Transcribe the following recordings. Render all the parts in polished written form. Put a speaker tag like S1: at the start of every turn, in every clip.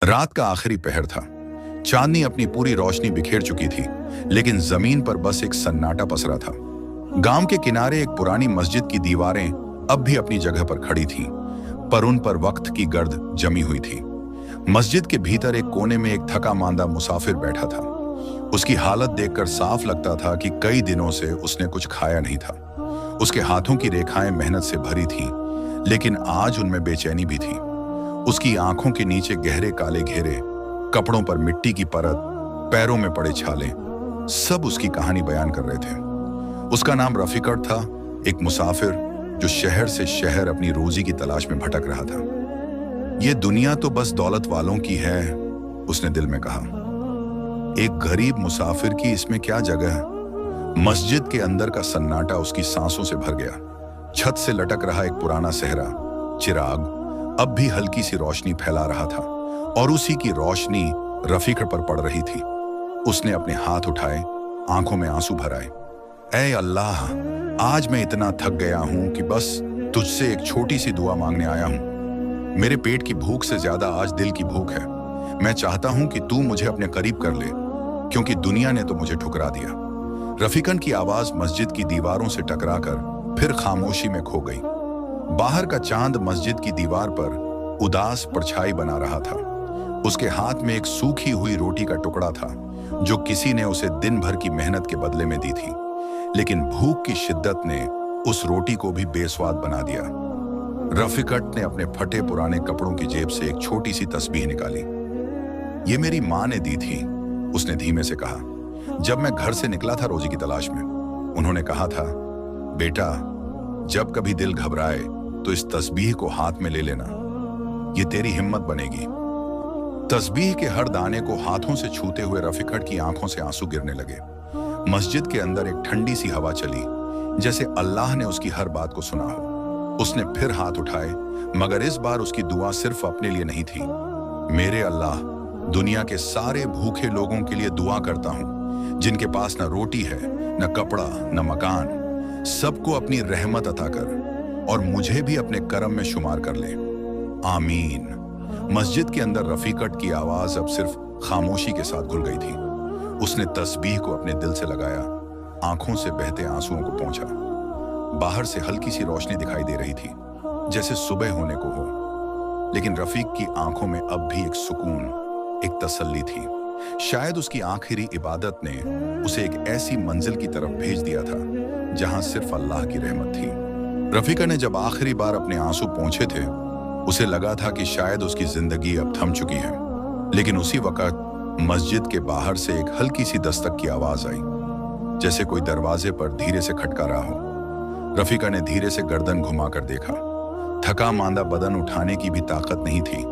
S1: रात का आखिरी पहर था। चांदनी अपनी पूरी रोशनी बिखेर चुकी थी, लेकिन जमीन पर बस एक सन्नाटा पसरा था। गांव के किनारे एक पुरानी मस्जिद की दीवारें अब भी अपनी जगह पर खड़ी थीं, पर उन पर वक्त की गर्द जमी हुई थी। मस्जिद के भीतर एक कोने में एक थका मांदा मुसाफिर बैठा था। उसकी हालत देखकर साफ लगता था कि कई दिनों से उसने कुछ खाया नहीं था। उसके हाथों की रेखाएं मेहनत से भरी थीं, लेकिन आज उनमें बेचैनी भी थी। उसकी आंखों के नीचे गहरे काले घेरे, कपड़ों पर मिट्टी की परत, पैरों में पड़े छाले, सब उसकी कहानी बयान कर रहे थे। उसका नाम रफीकट था, एक मुसाफिर जो शहर से शहर अपनी रोजी की तलाश में भटक रहा था। ये दुनिया तो बस दौलत वालों की है, उसने दिल में कहा। एक गरीब मुसाफिर की इसमें क्या जगह है? मस्जिद के अंदर का सन्नाटा उसकी सांसों से भर गया। छत से लटक रहा एक पुराना सेहरा चिराग अब भी हल्की सी रोशनी फैला रहा था, और उसी की रोशनी रफीकट पर पड़ रही थी। उसने अपने हाथ उठाए, आंखों में आंसू भर आए। ऐ अल्लाह, आज मैं इतना थक गया हूं कि बस तुझसे एक छोटी सी दुआ मांगने आया हूं। मेरे पेट की भूख से ज्यादा आज दिल की भूख है। मैं चाहता हूं कि तू मुझे अपने करीब कर ले, क्योंकि दुनिया ने तो मुझे ठुकरा दिया। रफीकट की आवाज मस्जिद की दीवारों से टकराकर फिर खामोशी में खो गई। बाहर का चांद मस्जिद की दीवार पर उदास परछाई बना रहा था। उसके हाथ में एक सूखी हुई रोटी का टुकड़ा था, जो किसी ने उसे दिन भर की मेहनत के बदले में दी थी। लेकिन भूख की शिद्दत ने उस रोटी को भी बेस्वाद बना दिया। रफीकट ने अपने फटे पुराने कपड़ों की जेब से एक छोटी सी तस्बीह निकाली। ये मेरी माँ ने दी थी, उसने धीमे से कहा, जब मैं घर से निकला था रोजी की तलाश में। उन्होंने कहा था, बेटा, जब कभी दिल घबराए तो इस तस्बीह को हाथ में ले लेना, ये तेरी हिम्मत बनेगी। तस्बीह के हर दाने को हाथों से छूते हुए रफीकट की आंखों से आंसू गिरने लगे। मस्जिद के अंदर एक ठंडी सी हवा चली, जैसे अल्लाह ने उसकी हर बात को सुना हो। उसने फिर हाथ उठाए, मगर इस बार उसकी दुआ सिर्फ अपने लिए नहीं थी। मेरे अल्लाह, दुनिया के सारे भूखे लोगों के लिए दुआ करता हूं, जिनके पास न रोटी है, न कपड़ा, न मकान। सबको अपनी रहमत अता कर, और मुझे भी अपने करम में शुमार कर ले। आमीन। मस्जिद के अंदर रफीकट की आवाज अब सिर्फ खामोशी के साथ घुल गई थी। उसने तस्बीह को अपने दिल से लगाया, आंखों से बहते आंसुओं को पोंछा। बाहर से हल्की सी रोशनी दिखाई दे रही थी, जैसे सुबह होने को हो। लेकिन रफीक की आंखों में अब भी एक सुकून, एक तसल्ली थी। शायद उसकी आखिरी इबादत ने उसे एक ऐसी मंजिल की तरफ भेज दिया था जहां सिर्फ अल्लाह की रहमत थी। रफीका ने जब आखिरी बार अपने आंसू पोंछे थे, उसे लगा था कि शायद उसकी जिंदगी अब थम चुकी है। लेकिन उसी वक्त मस्जिद के बाहर से एक हल्की सी दस्तक की आवाज आई, जैसे कोई दरवाजे पर धीरे से खटका रहा हो। रफीका ने धीरे से गर्दन घुमाकर देखा। थका मांदा बदन उठाने की भी ताकत नहीं थी,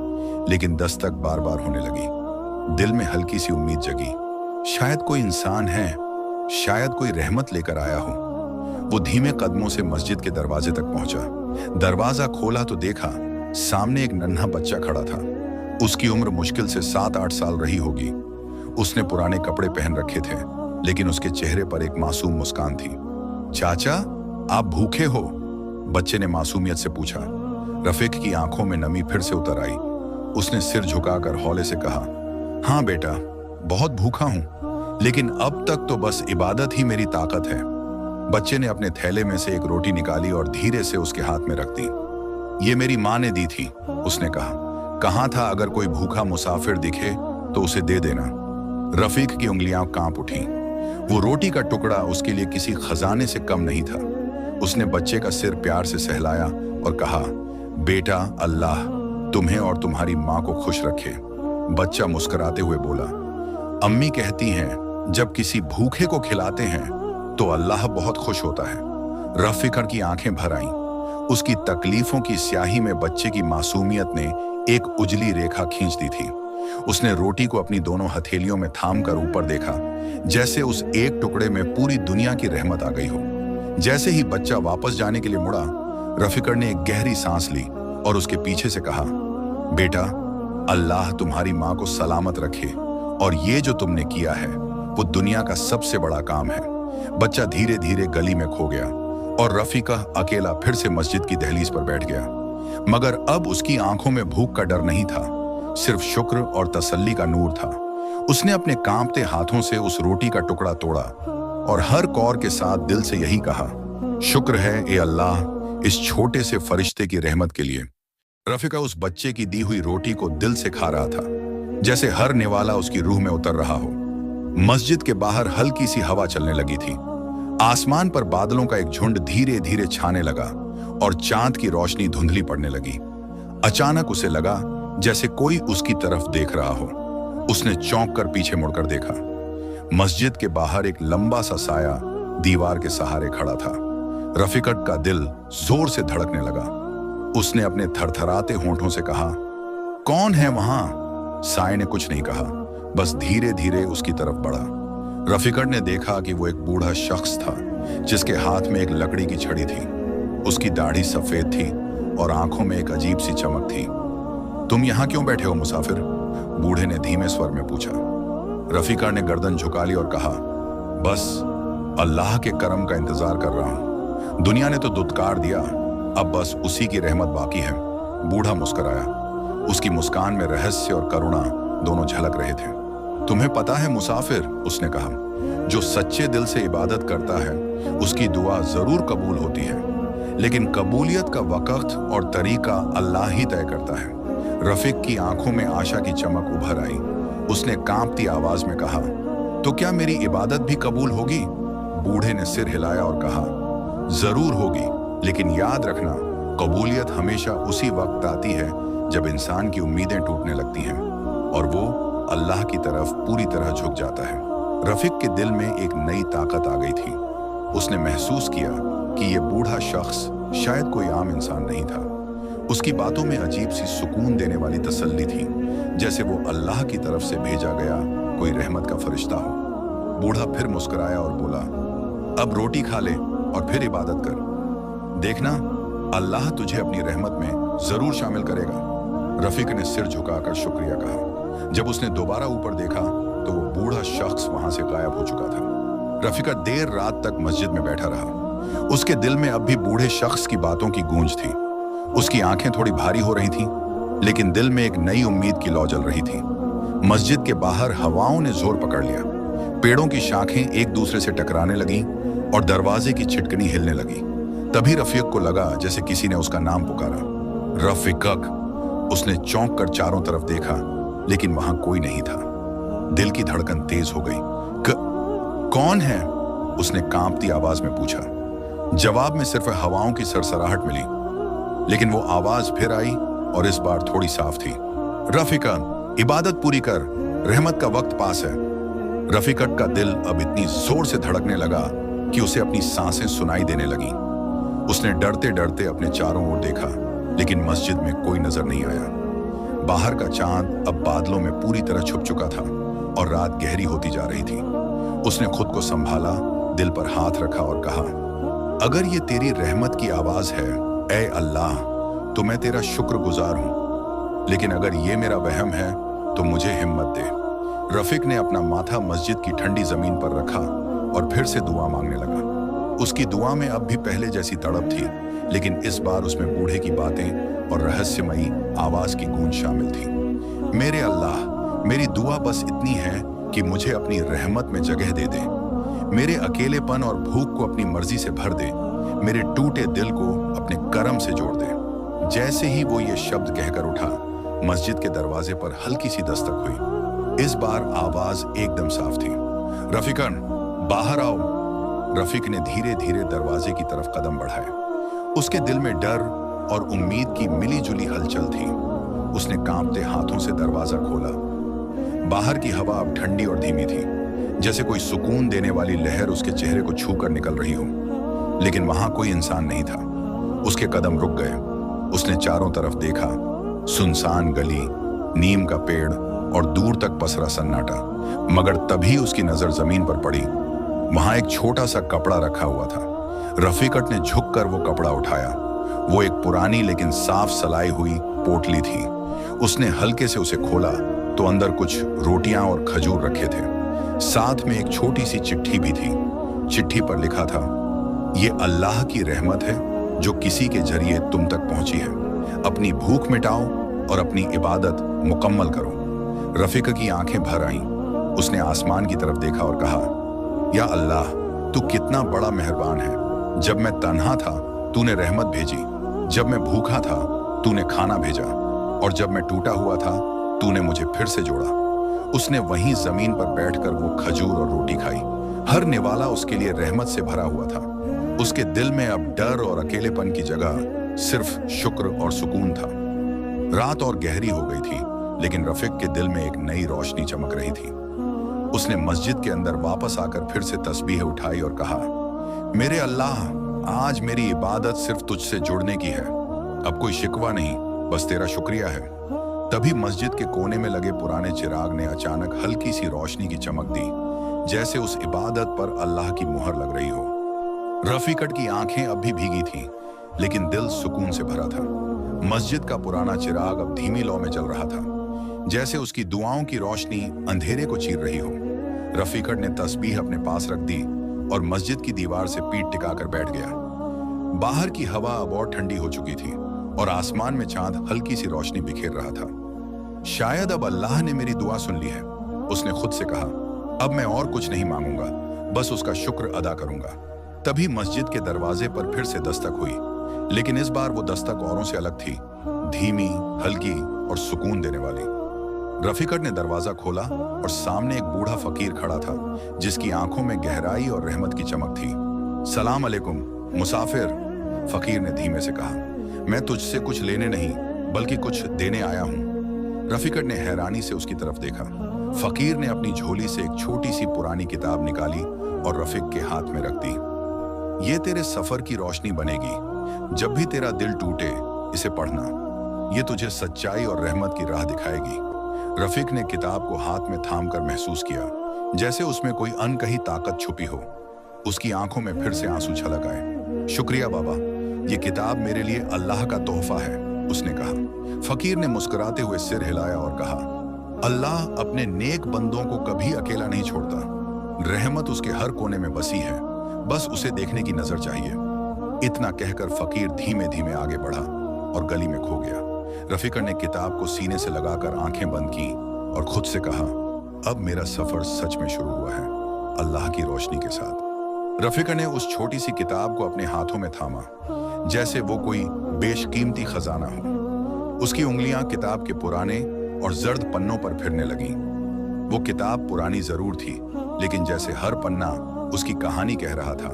S1: लेकिन दस्तक बार बार होने लगी। दिल में हल्की सी उम्मीद जगी, शायद कोई इंसान है, शायद कोई रहमत लेकर आया हो। वो धीमे कदमों से मस्जिद के दरवाजे तक पहुंचा। दरवाजा खोला तो देखा, सामने एक नन्हा बच्चा खड़ा था। उसकी उम्र मुश्किल से 7-8 साल रही होगी। उसने पुराने कपड़े पहन रखे थे, लेकिन उसके चेहरे पर एक मासूम मुस्कान थी। चाचा, आप भूखे हो? बच्चे ने मासूमियत से पूछा। रफीक की आंखों में नमी फिर से उतर आई। उसने सिर झुकाकर हौले से कहा, हाँ बेटा, बहुत भूखा हूं, लेकिन अब तक तो बस इबादत ही मेरी ताकत है। बच्चे ने अपने थैले में से एक रोटी निकाली और धीरे से उसके हाथ में रख दी। ये मेरी माँ ने दी थी, उसने कहा था अगर कोई भूखा मुसाफिर दिखे तो उसे दे देना। रफीक की उंगलियां कांप उठी। वो रोटी का टुकड़ा उसके लिए किसी खजाने से कम नहीं था। उसने बच्चे का सिर प्यार से सहलाया और कहा, बेटा, अल्लाह तुम्हें और तुम्हारी माँ को खुश रखे। बच्चा मुस्कुराते हुए बोला, अम्मी कहती हैं जब किसी भूखे को खिलाते हैं तो अल्लाह बहुत खुश होता है। रफीकट की आंखें भर आईं। उसकी तकलीफों की स्याही में बच्चे की मासूमियत ने एक उजली रेखा खींच दी थी। उसने रोटी को अपनी दोनों हथेलियों में थाम कर ऊपर देखा, जैसे उस एक टुकड़े में पूरी दुनिया की रहमत आ गई हो। जैसे ही बच्चा वापस जाने के लिए मुड़ा, रफीकट ने एक गहरी सांस ली और उसके पीछे से कहा, बेटा, अल्लाह तुम्हारी माँ को सलामत रखे, और ये जो तुमने किया है वो दुनिया का सबसे बड़ा काम है। बच्चा धीरे धीरे गली में खो गया और रफीका अकेला फिर से मस्जिद की दहलीज पर बैठ गया। मगर अब उसकी आंखों में भूख का डर नहीं था, सिर्फ शुक्र और तसल्ली का नूर था। उसने अपने कांपते हाथों से उस रोटी का टुकड़ा तोड़ा और हर कौर के साथ दिल से यही कहा, शुक्र है ए अल्लाह इस छोटे से फरिश्ते की रहमत के लिए। रफीका उस बच्चे की दी हुई रोटी को दिल से खा रहा था, जैसे हर निवाला उसकी रूह में उतर रहा हो। मस्जिद के बाहर हल्की सी हवा चलने लगी थी। आसमान पर बादलों का एक झुंड धीरे धीरे छाने लगा और चांद की रोशनी धुंधली पड़ने लगी। अचानक उसे लगा जैसे कोई उसकी तरफ देख रहा हो। उसने चौंक कर पीछे मुड़कर देखा। मस्जिद के बाहर एक लंबा सा साया दीवार के सहारे खड़ा था। रफीकत का दिल जोर से धड़कने लगा। उसने अपने थरथराते होंठों से कहा, कौन है वहां? साए ने कुछ नहीं कहा, बस धीरे धीरे उसकी तरफ बढ़ा। रफीकत ने देखा कि वो एक बूढ़ा शख्स था जिसके हाथ में एक लकड़ी की छड़ी थी। उसकी दाढ़ी सफेद थी और आंखों में एक अजीब सी चमक थी। तुम यहां क्यों बैठे हो मुसाफिर? बूढ़े ने धीमे स्वर में पूछा। रफीकत ने गर्दन झुका ली और कहा, बस अल्लाह के करम का इंतजार कर रहा हूं। दुनिया ने तो दुत्कार दिया, अब बस उसी की रहमत बाकी है। बूढ़ा मुस्कुराया। उसकी मुस्कान में रहस्य और करुणा दोनों झलक रहे थे। तुम्हें पता है मुसाफिर, उसने कहा, जो सच्चे दिल से इबादत करता है उसकी दुआ जरूर कबूल होती है, लेकिन कबूलियत का वक्त और तरीका अल्लाह ही तय करता है। रफीक की आंखों में आशा की चमक उभर आई। उसने कांपती आवाज में कहा, तो क्या मेरी इबादत भी कबूल होगी? बूढ़े ने सिर हिलाया और कहा, जरूर होगी, लेकिन याद रखना, कबूलियत हमेशा उसी वक्त आती है जब इंसान की उम्मीदें टूटने लगती हैं और वो अल्लाह की तरफ पूरी तरह झुक जाता है। रफीक के दिल में एक नई ताकत आ गई थी। उसने महसूस किया कि ये बूढ़ा शख्स शायद कोई आम इंसान नहीं था। उसकी बातों में अजीब सी सुकून देने वाली तसल्ली थी, जैसे वो अल्लाह की तरफ से भेजा गया कोई रहमत का फरिश्ता हो। बूढ़ा फिर मुस्कुराया और बोला, अब रोटी खा ले और फिर इबादत कर। देखना, अल्लाह तुझे अपनी रहमत में जरूर शामिल करेगा। रफीक ने सिर झुकाकर शुक्रिया कहा। जब उसने दोबारा ऊपर देखा तो वो बूढ़ा शख्स वहां से गायब हो चुका था। रफीका देर रात तक मस्जिद में बैठा रहा। उसके दिल में अब भी बूढ़े शख्स की बातों की गूंज थी। उसकी आंखें थोड़ी भारी हो रही थीं, लेकिन दिल में एक नई उम्मीद की लौ जल रही थी। मस्जिद के बाहर हवाओं ने जोर पकड़ लिया। पेड़ों की शाखें एक दूसरे से टकराने लगीं और दरवाजे की छिटकनी हिलने लगी। तभी रफीक को लगा जैसे किसी ने उसका नाम पुकारा, रफीकक। उसने चौंक कर चारों तरफ देखा, लेकिन वहां कोई नहीं था। दिल की धड़कन तेज हो गई। कौन है? उसने कांपती आवाज में पूछा। जवाब में सिर्फ हवाओं की सरसराहट मिली, लेकिन वो आवाज फिर आई और इस बार थोड़ी साफ थी। रफीका, इबादत पूरी कर, रहमत का वक्त पास है। रफीकत का दिल अब इतनी जोर से धड़कने लगा कि उसे अपनी सांसें सुनाई देने लगीं। उसने डरते डरते अपने चारों ओर देखा, लेकिन मस्जिद में कोई नजर नहीं आया। बाहर का चांद अब बादलों में पूरी तरह छुप चुका था और रात गहरी होती जा रही थी। उसने खुद को संभाला, दिल पर हाथ रखा और कहा, अगर ये तेरी रहमत की आवाज है ऐ अल्लाह, तो मैं तेरा शुक्रगुजार हूं, लेकिन अगर ये मेरा वहम है तो मुझे हिम्मत दे। रफीक ने अपना माथा मस्जिद की ठंडी जमीन पर रखा और फिर से दुआ मांगने लगा। उसकी दुआ में अब भी पहले जैसी तड़प थी, लेकिन इस बार उसमें बूढ़े की बातें और रहस्यमयी आवाज की गूंज शामिल थी। मेरे अल्लाह, मेरी दुआ बस इतनी है कि मुझे अपनी रहमत में जगह दे दे। मेरे अकेलेपन और भूख को अपनी मर्जी से भर दे। मेरे टूटे दिल को अपने करम से जोड़ दे। जैसे ही वो ये शब्द कहकर उठा, मस्जिद के दरवाजे पर हल्की सी दस्तक हुई। इस बार आवाज एकदम साफ थी, रफीकन, बाहर आओ। रफीक ने धीरे धीरे दरवाजे की तरफ कदम बढ़ाए। उसके दिल में डर और उम्मीद की मिली जुली हलचल थी। उसने कांपते हाथों से दरवाजा खोला। बाहर की हवा अब ठंडी और धीमी थी, जैसे कोई सुकून देने वाली लहर उसके चेहरे को छूकर निकल रही हो, लेकिन वहां कोई इंसान नहीं था। उसके कदम रुक गए। उसने चारों तरफ देखा, सुनसान गली, नीम का पेड़ और दूर तक पसरा सन्नाटा। मगर तभी उसकी नजर जमीन पर पड़ी। वहां एक छोटा सा कपड़ा रखा हुआ था। रफीकत ने झुककर वो कपड़ा उठाया। वो एक पुरानी लेकिन साफ सलाई हुई पोटली थी। उसने हल्के से उसे खोला तो अंदर कुछ रोटियां और खजूर रखे थे। साथ में एक छोटी सी चिट्ठी भी थी। चिट्ठी पर लिखा था, ये अल्लाह की रहमत है जो किसी के जरिए तुम तक पहुंची है। अपनी भूख मिटाओ और अपनी इबादत मुकम्मल करो। रफीक की आंखें भर आईं। उसने आसमान की तरफ देखा और कहा, या अल्लाह, तू कितना बड़ा मेहरबान है। जब मैं तन्हा था तूने रहमत भेजी, जब मैं भूखा था तूने खाना भेजा, और जब मैं टूटा हुआ था तूने मुझे फिर से जोड़ा। उसने वहीं जमीन पर बैठकर वो खजूर और रोटी खाई। हर निवाला उसके लिए रहमत से भरा हुआ था। उसके दिल में अब डर और अकेलेपन की जगह सिर्फ शुक्र और सुकून था। रात और गहरी हो गई थी, लेकिन रफीक के दिल में एक नई रोशनी चमक रही थी। उसने मस्जिद के अंदर वापस आकर फिर से तस्बीह उठाई और कहा, मेरे अल्लाह, आज मेरी इबादत सिर्फ तुझसे जुड़ने की है। अब कोई शिकवा नहीं, बस तेरा शुक्रिया है। तभी मस्जिद के कोने में लगे पुराने चिराग ने अचानक हल्की सी रोशनी की चमक दी, जैसे उस इबादत पर अल्लाह की मुहर लग रही हो। रफीकट की आंखें अब भी भीगी थीं, लेकिन दिल सुकून से भरा था। मस्जिद का पुराना चिराग अब धीमी लौ में जल रहा था, जैसे उसकी दुआओं की रोशनी अंधेरे को चीर रही हो। रफीकट ने तस्बीह अपने पास रख दी और मस्जिद की दीवार से पीठ टिकाकर बैठ गया। बाहर की हवा अब और ठंडी हो चुकी थी और आसमान में चांद हल्की सी रोशनी बिखेर रहा था। शायद अब अल्लाह ने मेरी दुआ सुन ली है, उसने खुद से कहा। अब मैं और कुछ नहीं मांगूंगा, बस उसका शुक्र अदा करूंगा। तभी मस्जिद के दरवाजे पर फिर से दस्तक हुई, लेकिन इस बार वो दस्तक औरों से अलग थी, धीमी, हल्की और सुकून देने वाली। रफीकट ने दरवाजा खोला और सामने एक बूढ़ा फकीर खड़ा था, जिसकी आंखों में गहराई और रहमत की चमक थी। सलाम अलैकुम मुसाफिर, फकीर ने धीमे से कहा। मैं तुझसे कुछ लेने नहीं, बल्कि कुछ देने आया हूं। रफीकट ने हैरानी से उसकी तरफ देखा। फकीर ने अपनी झोली से एक छोटी सी पुरानी किताब निकाली और रफीक के हाथ में रख दी। ये तेरे सफर की रोशनी बनेगी। जब भी तेरा दिल टूटे, इसे पढ़ना। ये तुझे सच्चाई और रहमत की राह दिखाएगी। रफीक ने किताब को हाथ में थामकर महसूस किया, जैसे उसमें कोई अनकही ताकत छुपी हो। उसकी आंखों में फिर से आंसू छलक आए। शुक्रिया बाबा, ये किताब मेरे लिए अल्लाह का तोहफा है, उसने कहा। फकीर ने मुस्कुराते हुए सिर हिलाया और कहा, अल्लाह अपने नेक बंदों को कभी अकेला नहीं छोड़ता। रहमत उसके हर कोने में बसी है, बस उसे देखने की नजर चाहिए। इतना कहकर फकीर धीमे धीमे आगे बढ़ा और गली में खो गया। रफीकट ने किताब को सीने से लगाकर आंखें बंद की और खुद से कहा, अब मेरा सफर सच में शुरू हुआ है, अल्लाह की रोशनी के साथ। रफीकट ने उस छोटी सी किताब को अपने हाथों में थामा, जैसे वो कोई बेशकीमती खजाना हो। उसकी उंगलियां किताब के पुराने और जर्द पन्नों पर फिरने लगीं। वो किताब पुरानी जरूर थी, लेकिन जैसे हर पन्ना उसकी कहानी कह रहा था।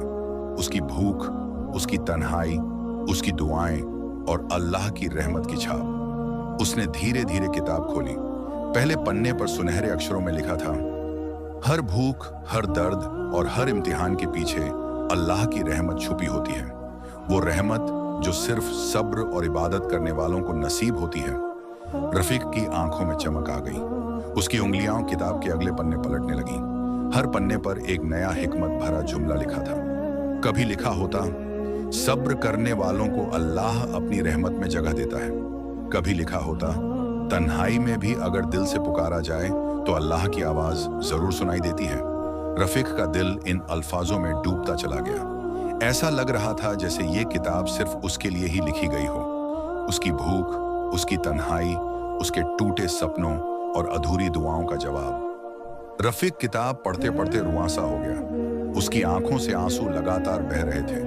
S1: उसकी भूख, उसकी तन्हाई, उसकी दुआएं और अल्लाह की रहमत की छाप। उसने धीरे धीरे किताब खोली। पहले पन्ने पर सुनहरे अक्षरों में लिखा था, हर भूख, हर दर्द और हर इम्तिहान के पीछे अल्लाह की रहमत छुपी होती है। वो रहमत जो सिर्फ सब्र और इबादत करने वालों को नसीब होती है। रफीक की आंखों में चमक आ गई। उसकी उंगलियां किताब के अगले पन्ने पलटने लगीं। हर पन्ने पर एक नया हिकमत भरा जुमला लिखा था। कभी लिखा होता, सब्र करने वालों को अल्लाह अपनी रहमत में जगह देता है। कभी लिखा होता, तन्हाई में भी अगर दिल से पुकारा जाए तो अल्लाह की आवाज जरूर सुनाई देती है। रफीक का दिल इन अल्फाजों में डूबता चला गया। ऐसा लग रहा था जैसे ये किताब सिर्फ उसके लिए ही लिखी गई हो। उसकी भूख, उसकी तन्हाई, उसके टूटे सपनों और अधूरी दुआओं का जवाब। रफीक किताब पढ़ते पढ़ते रुआंसा हो गया। उसकी आंखों से आंसू लगातार बह रहे थे,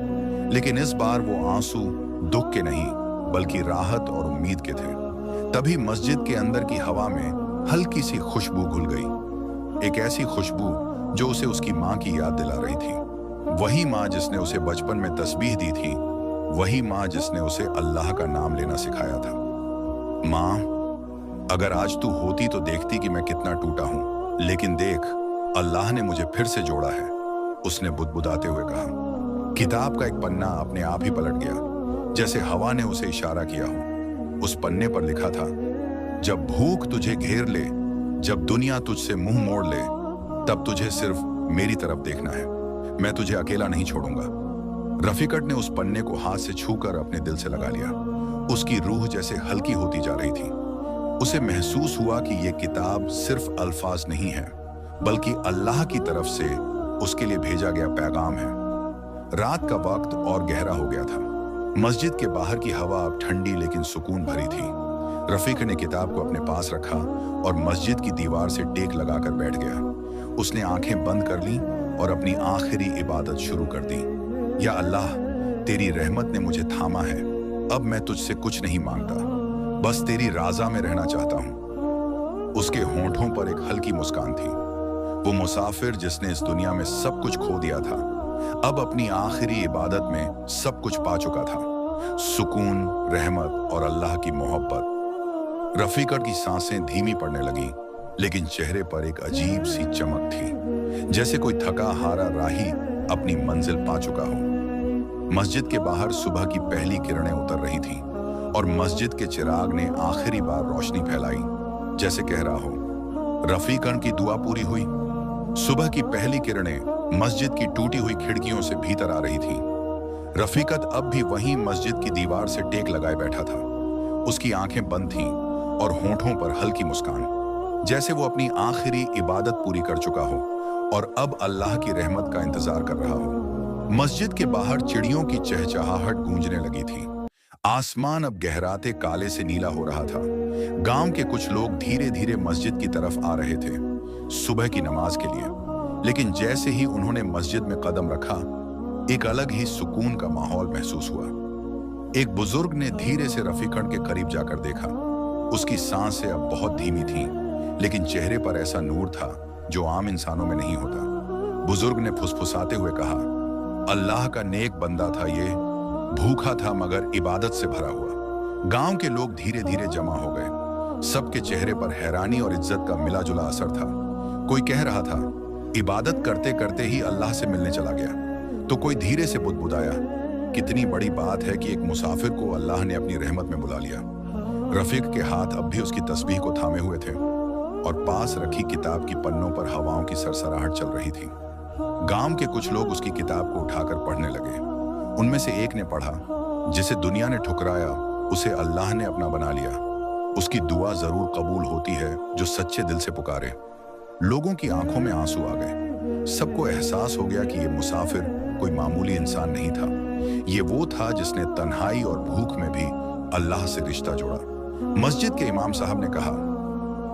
S1: लेकिन इस बार वो आंसू दुख के नहीं, बल्कि राहत और उम्मीद के थे। तभी मस्जिद के अंदर की हवा में हल्की सी खुशबू घुल गई। एक ऐसी खुशबू जो उसे उसकी माँ की याद दिला रही थी। वही माँ जिसने उसे बचपन में तस्बीह दी थी, वही माँ जिसने उसे अल्लाह का नाम लेना सिखाया था। माँ, अगर आज तू होती तो देखती कि मैं कितना टूटा हूं, लेकिन देख, अल्लाह ने मुझे फिर से जोड़ा है, उसने बुदबुदाते हुए कहा। किताब का एक पन्ना अपने आप ही पलट गया, जैसे हवा ने उसे इशारा किया हो। उस पन्ने पर लिखा था, जब भूख तुझे घेर ले, जब दुनिया तुझसे मुंह मोड़ ले, तब तुझे सिर्फ मेरी तरफ देखना है, मैं तुझे अकेला नहीं छोड़ूंगा। रफीकट ने उस पन्ने को हाथ से छूकर अपने दिल से लगा लिया। उसकी रूह जैसे हल्की होती जा रही थी। उसे महसूस हुआ कि यह किताब सिर्फ अल्फाज नहीं है, बल्कि अल्लाह की तरफ से उसके लिए भेजा गया पैगाम है। रात का वक्त और गहरा हो गया था। मस्जिद के बाहर की हवा अब ठंडी लेकिन सुकून भरी थी। रफीक ने किताब को अपने पास रखा और मस्जिद की दीवार से टेक लगाकर बैठ गया। उसने आंखें बंद कर लीं और अपनी आखिरी इबादत शुरू कर दी। या अल्लाह, तेरी रहमत ने मुझे थामा है, अब मैं तुझसे कुछ नहीं मांगता, बस तेरी राजा में रहना चाहता हूं। उसके होंठों पर एक हल्की मुस्कान थी। वो मुसाफिर जिसने इस दुनिया में सब कुछ खो दिया था, अब अपनी आखिरी इबादत में सब कुछ पा चुका था, सुकून, रहमत और अल्लाह की मोहब्बत। रफीकट की सांसें धीमी पड़ने लगी, लेकिन चेहरे पर एक अजीब सी चमक थी, जैसे कोई थका हारा राही अपनी मंजिल पा चुका हो। मस्जिद के बाहर सुबह की पहली किरणें उतर रही थीं और मस्जिद के चिराग ने आखिरी बार रोशनी फैलाई, जैसे कह रहा हो, रफीकन की दुआ पूरी हुई। सुबह की पहली किरणें मस्जिद की टूटी हुई खिड़कियों से भीतर आ रही थीं। रफीकत अब भी वहीं मस्जिद की दीवार से टेक लगाए बैठा था। उसकी आंखें बंद थीं और होंठों पर हल्की मुस्कान, जैसे वो अपनी आखिरी इबादत पूरी कर चुका हो और अब अल्लाह की रहमत का इंतजार कर रहा हो। मस्जिद के बाहर चिड़ियों की चहचहाहट गूंजने लगी थी। आसमान अब गहराते काले से नीला हो रहा था। गांव के कुछ लोग धीरे धीरे मस्जिद की तरफ आ रहे थे, सुबह की नमाज के लिए। लेकिन जैसे ही उन्होंने मस्जिद में कदम रखा, एक अलग ही सुकून का माहौल महसूस हुआ। एक बुजुर्ग ने धीरे से रफीकन के करीब जाकर देखा। उसकी सांसें अब बहुत धीमी थीं, लेकिन चेहरे पर ऐसा नूर था जो आम इंसानों में नहीं होता। बुजुर्ग ने फुसफुसाते हुए कहा, अल्लाह का नेक बंदा था ये, भूखा था मगर इबादत से भरा हुआ। गांव के लोग धीरे धीरे जमा हो गए। सबके चेहरे पर हैरानी और इज्जत का मिला जुला असर था। कोई कह रहा था, इबादत करते करते ही अल्लाह से मिलने चला गया, तो कोई धीरे से बुदबुदाया, कितनी बड़ी बात है कि एक मुसाफिर को अल्लाह ने अपनी रहमत में बुला लिया। रफीक के हाथ अब भी उसकी तस्बीह को थामे हुए थे और पास रखी किताब की पन्नों पर हवाओं की सरसराहट चल रही थी। गांव के कुछ लोग उसकी किताब को उठाकर पढ़ने लगे। उनमें से एक ने पढ़ा, जिसे दुनिया ने ठुकराया उसे अल्लाह ने अपना बना लिया। उसकी दुआ जरूर कबूल होती है जो सच्चे दिल से पुकारे। लोगों की आंखों में आंसू आ गए। सबको एहसास हो गया कि ये मुसाफिर कोई मामूली इंसान नहीं था। ये वो था जिसने तन्हाई और भूख में भी अल्लाह से रिश्ता जोड़ा। मस्जिद के इमाम साहब ने कहा,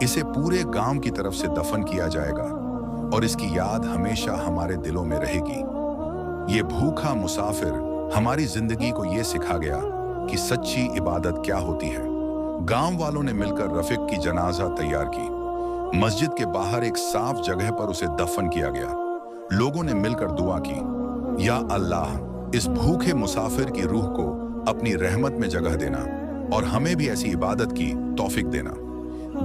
S1: इसे पूरे गांव की तरफ से दफन किया जाएगा और इसकी याद हमेशा हमारे दिलों में रहेगी। ये भूखा मुसाफिर हमारी जिंदगी को ये सिखा गया कि सच्ची इबादत क्या होती है। गांव वालों ने मिलकर रफीक की जनाजा तैयार की। मस्जिद के बाहर एक साफ जगह पर उसे दफन किया गया। लोगों ने मिलकर दुआ की, या अल्लाह, इस भूखे मुसाफिर की रूह को अपनी रहमत में जगह देना और हमें भी ऐसी इबादत की तौफीक देना।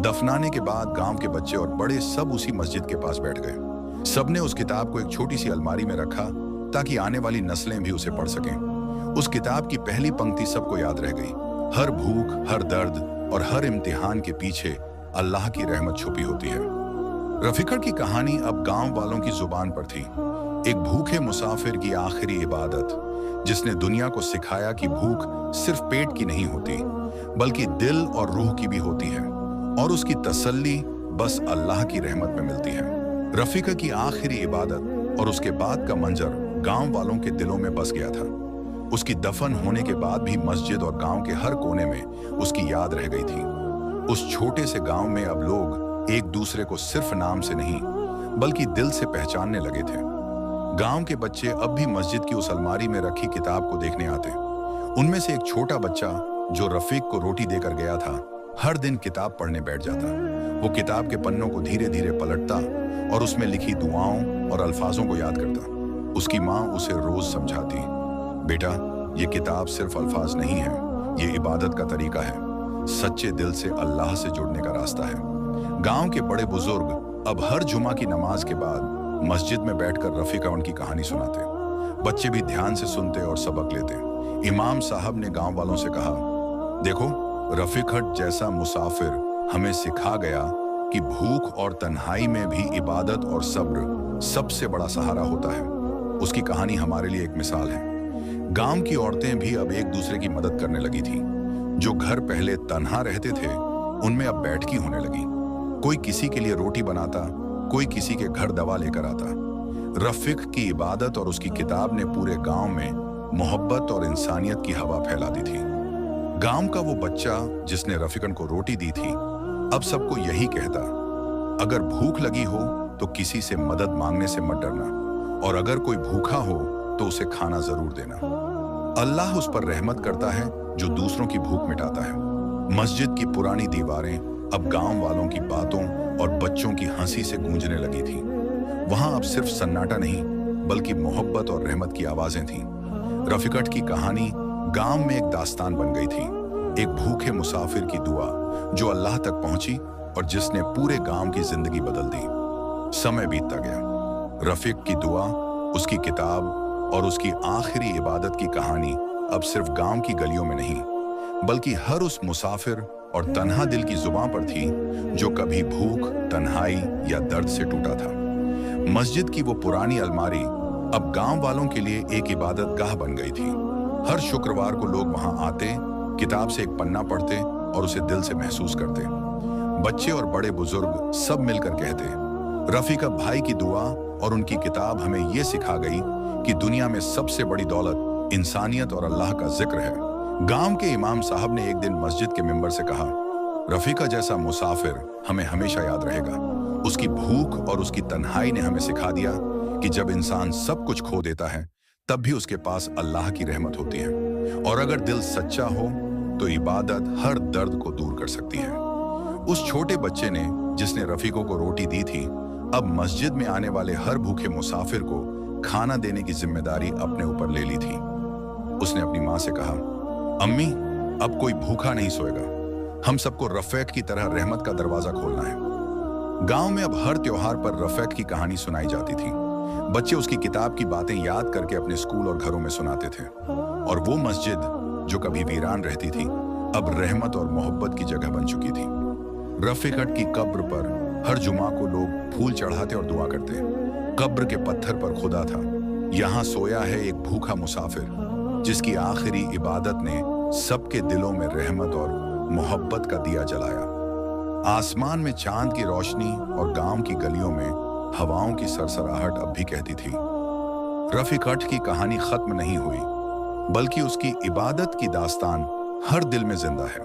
S1: दफनाने के बाद गांव के बच्चे और बड़े सब उसी मस्जिद के पास बैठ गए। सबने उस किताब को एक छोटी सी अलमारी में रखा ताकि आने वाली नस्लें भी उसे पढ़ सकें। उस किताब की पहली पंक्ति सबको याद रह गई, हर भूख, हर दर्द और हर इम्तिहान के पीछे अल्लाह की रहमत छुपी होती है। रफीकट की कहानी अब गांव वालों की जुबान पर थी। एक भूखे मुसाफिर की आखिरी इबादत, जिसने दुनिया को सिखाया कि भूख सिर्फ पेट की नहीं होती, बल्कि दिल और रूह की भी होती है, और उसकी तसल्ली बस अल्लाह की रहमत में मिलती है। रफीका की आखिरी इबादत और उसके बाद का मंजर गांव वालों के दिलों में बस गया था। उसकी दफन होने के बाद भी मस्जिद और गांव के हर कोने में उसकी याद रह गई थी। उस छोटे से गांव में अब लोग एक दूसरे को सिर्फ नाम से नहीं, बल्कि दिल से पहचानने लगे थे। गांव के बच्चे अब भी मस्जिद की उस अलमारी में रखी किताब को देखने आते। उनमें से एक छोटा बच्चा जो रफीक को रोटी देकर गया था, हर दिन किताब पढ़ने बैठ जाता। वो किताब के पन्नों को धीरे धीरे पलटता और उसमें लिखी दुआओं और अल्फाजों को याद करता। उसकी माँ उसे रोज समझाती, बेटा, ये किताब सिर्फ अल्फाज नहीं है, ये इबादत का तरीका है, सच्चे दिल से अल्लाह से जुड़ने का रास्ता है। गांव के बड़े बुजुर्ग अब हर जुमा की नमाज के बाद मस्जिद में बैठकर रफीका उनकी कहानी सुनाते। बच्चे भी ध्यान से सुनते और सबक लेते। इमाम साहब ने गांव वालों से कहा, देखो, रफीकट जैसा मुसाफिर हमें सिखा गया कि भूख और तन्हाई में भी इबादत और सब्र सबसे बड़ा सहारा होता है। उसकी कहानी हमारे लिए एक मिसाल है। गांव की औरतें भी अब एक दूसरे की मदद करने लगी थीं। जो घर पहले तन्हा रहते थे, उनमें अब बैठकी होने लगी। कोई किसी के लिए रोटी बनाता, कोई किसी के घर दवा लेकर आता। रफीक की इबादत और उसकी किताब ने पूरे गांव में मोहब्बत और इंसानियत की हवा फैला दी थी। गांव का वो बच्चा जिसने रफीकन को रोटी दी थी अब सबको यही कहता, अगर भूख लगी हो तो किसी से मदद मांगने से मत डरना, और अगर कोई भूखा हो तो उसे खाना जरूर देना। अल्लाह उस पर रहमत करता है जो दूसरों की भूख मिटाता है। मस्जिद की पुरानी दीवारें अब गांव वालों की बातों और बच्चों की हंसी से गूंजने लगी थी। वहां अब सिर्फ सन्नाटा नहीं बल्कि मोहब्बत और रहमत की आवाजें थीं। रफीकट की कहानी गांव में एक दास्तान बन गई थी, एक भूखे मुसाफिर की दुआ जो अल्लाह तक पहुंची और जिसने पूरे गांव की जिंदगी बदल दी। समय बीतता गया। रफीक की दुआ, उसकी किताब और उसकी आखिरी इबादत की कहानी अब सिर्फ गांव की गलियों में नहीं बल्कि हर उस मुसाफिर और तन्हा दिल की जुबान पर थी जो कभी भूख, तन्हाई या दर्द से टूटा था। मस्जिद की वो पुरानी अलमारी अब गांव वालों के लिए एक इबादत गाह बन गई थी। हर शुक्रवार को लोग वहां आते, किताब से एक पन्ना पढ़ते और उसे दिल से महसूस करते। बच्चे और बड़े बुजुर्ग सब मिलकर कहते, रफीक भाई की दुआ और उनकी किताब हमें ये सिखा गई कि दुनिया में सबसे बड़ी दौलत इंसानियत और अल्लाह का जिक्र है। गांव के इमाम साहब ने एक दिन मस्जिद के मिंबर से कहा, रफीका जैसा मुसाफिर हमें हमेशा याद रहेगा। उसकी भूख और उसकी तन्हाई ने हमें सिखा दिया कि जब इंसान सब कुछ खो देता है तब भी उसके पास अल्लाह की रहमत होती है, और अगर दिल सच्चा हो तो इबादत हर दर्द को दूर कर सकती है। उस छोटे बच्चे ने जिसने रफीकों को रोटी दी थी अब मस्जिद में आने वाले हर भूखे मुसाफिर को खाना देने की जिम्मेदारी अपने ऊपर ले ली थी। उसने अपनी माँ से कहा, अम्मी अब कोई भूखा नहीं सोएगा, हम सबको रफीक की तरह रहमत का दरवाजा खोलना है। गांव में अब हर त्योहार पर रफीक की कहानी सुनाई जाती थी। बच्चे उसकी किताब की बातें याद करके अपने स्कूल और घरों में सुनाते थे, और वो मस्जिद जो कभी वीरान रहती थी अब रहमत और मोहब्बत की जगह बन चुकी थी। रफीकट की कब्र पर हर जुमा को लोग फूल चढ़ाते और दुआ करते। कब्र के पत्थर पर खुदा था, यहाँ सोया है एक भूखा मुसाफिर जिसकी आखिरी इबादत ने सबके दिलों में रहमत और मोहब्बत का दिया जलाया। आसमान में चांद की रोशनी और गांव की गलियों में हवाओं की सरसराहट अब भी कहती थी, रफीकट की कहानी खत्म नहीं हुई बल्कि उसकी इबादत की दास्तान हर दिल में जिंदा है।